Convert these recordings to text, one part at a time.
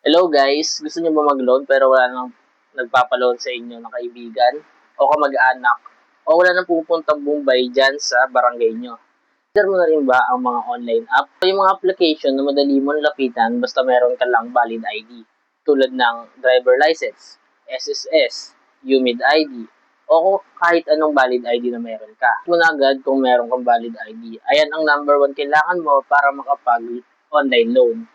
Hello guys, gusto niyo ba mag-loan pero wala nang nagpapaloan sa inyo na kaibigan o kamag-anak o wala nang pupuntang Bombay dyan sa barangay nyo? Consider mo na rin ba ang mga online app o yung mga application na madali mo lapitan basta meron ka lang valid ID tulad ng driver license, SSS, UMID ID o kahit anong valid ID na meron ka. Mo na agad kung meron kang valid ID. Ayan ang number one kailangan mo para makapag-online loan.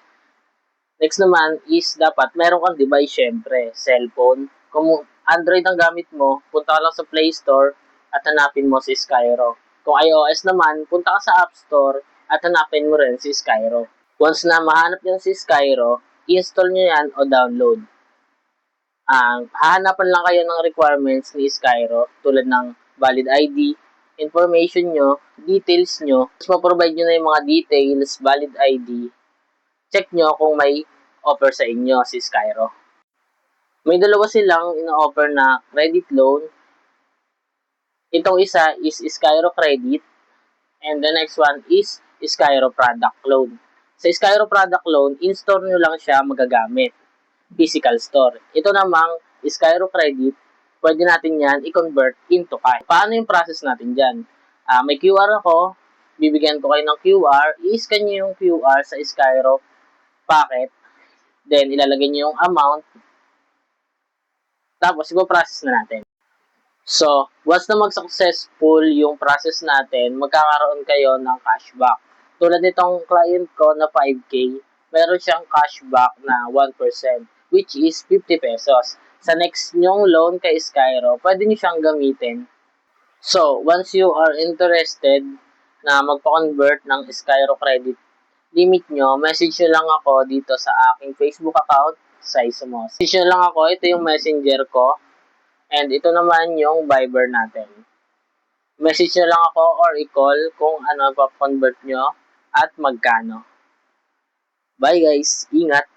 Next naman is dapat meron kang device syempre, cellphone. Kung Android ang gamit mo, punta ka lang sa Play Store at hanapin mo si Skyro. Kung iOS naman, punta ka sa App Store at hanapin mo rin si Skyro. Once na mahanap niyo si Skyro, i-install niyo yan o download. Hahanapan lang kayo ng requirements ni Skyro tulad ng valid ID, information nyo, details nyo. Tapos ma-provide nyo na yung mga details, valid ID, check nyo kung may offer sa inyo si Skyro. May dalawa silang ino-offer na credit loan. Itong isa is Skyro Credit and the next one is Skyro Product Loan. Sa Skyro Product Loan, in-store nyo lang siya magagamit. Physical store. Ito namang Skyro Credit, pwede natin yan i-convert into cash. Paano yung process natin dyan? May QR ako, bibigyan ko kayo ng QR, i-scan nyo yung QR sa Skyro packet, then ilalagay nyo yung amount, tapos ipo-process na natin. So, once na mag-successful yung process natin, magkakaroon kayo ng cashback. Tulad nitong client ko na 5K, meron siyang cashback na 1%, which is 50 pesos. Sa next nyong loan kay Skyro, pwede nyo siyang gamitin. So, once you are interested na magpa-convert ng Skyro credit limit nyo, message nyo lang ako dito sa aking Facebook account, Saisomos. Message nyo lang ako, ito yung messenger ko, and ito naman yung Viber natin. Message nyo lang ako or i-call kung ano pa-convert nyo at magkano. Bye guys, ingat!